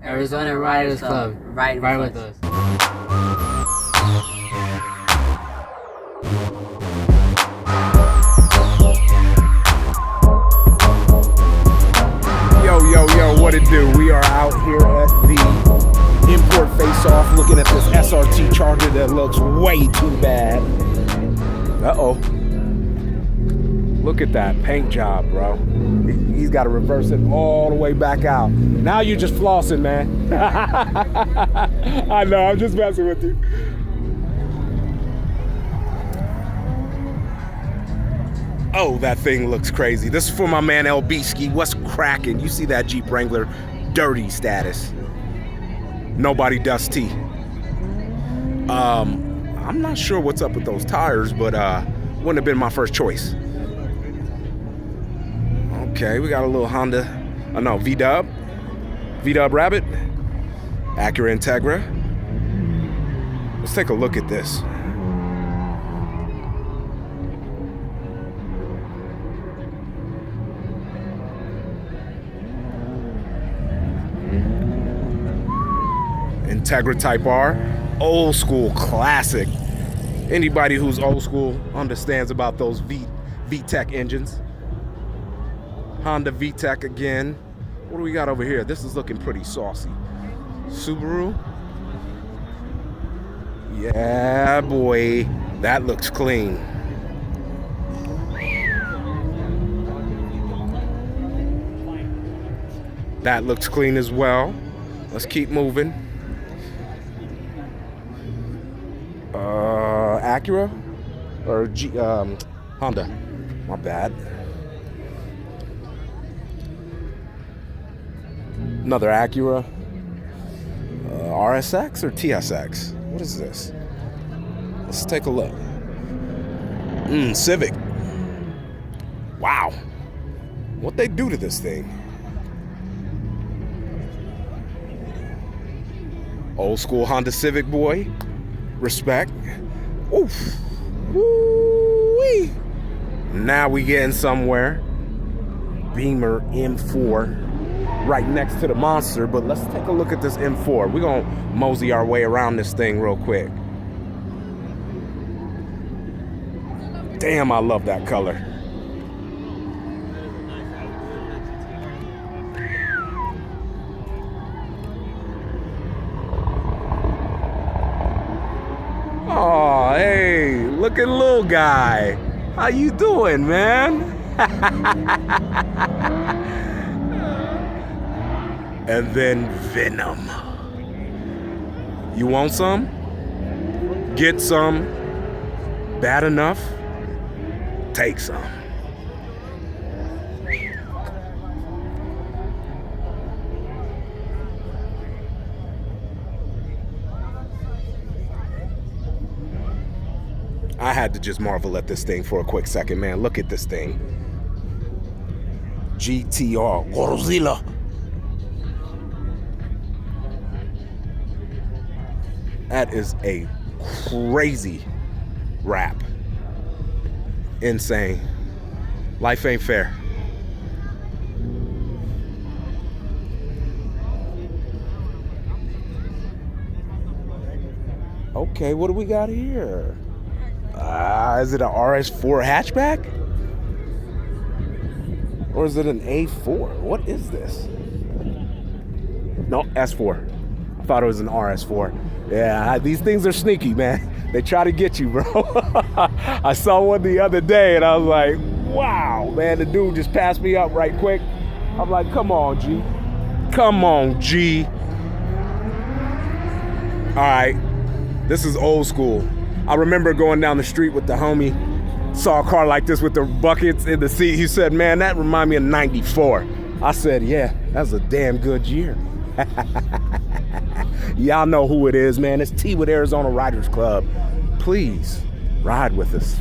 Arizona Riders Club. Ride with us. Yo, what it do? We are out here at the import face-off looking at this SRT Charger that looks way too bad. Uh-oh. Look at that paint job, bro. He's got to reverse it all the way back out. Now you're just flossing, man. I know, I'm just messing with you. Oh, that thing looks crazy. This is for my man LBski. What's cracking? You see that Jeep Wrangler dirty status. Nobody does tea. I'm not sure what's up with those tires, but wouldn't have been my first choice. Okay, we got a little Honda, V-Dub Rabbit, Acura Integra. Let's take a look at this. Integra Type R, old school classic. Anybody who's old school understands about those VTEC engines. Honda VTEC again. What do we got over here? This is looking pretty saucy. Subaru. Yeah, boy, that looks clean. That looks clean as well. Let's keep moving. Acura or Honda. My bad. Another Acura. RSX or TSX? What is this? Let's take a look. Civic. Wow. What they do to this thing? Old school Honda Civic, boy. Respect. Oof. Woo-wee. Now we getting somewhere. Beamer M4 right next to the monster, but let's take a look at this M4. We're gonna mosey our way around this thing real quick. Damn, I love that color. Oh, hey, look at little guy. How you doing, man? And then Venom. You want some? Get some. Bad enough? Take some. I had to just marvel at this thing for a quick second, man. Look at this thing. GTR Godzilla. That is a crazy wrap. Insane. Life ain't fair. Okay, what do we got here? Is it an RS4 hatchback? Or is it an A4? What is this? No, S4. I thought it was an RS4. Yeah, these things are sneaky, man. They try to get you, bro. I saw one the other day and I was like, wow, man, the dude just passed me up right quick. I'm like, come on, G. Come on, G. All right, this is old school. I remember going down the street with the homie, saw a car like this with the buckets in the seat. He said, man, that remind me of 94. I said, yeah, that's a damn good year. Y'all know who it is, man. It's T with Arizona Riders Club. Please ride with us.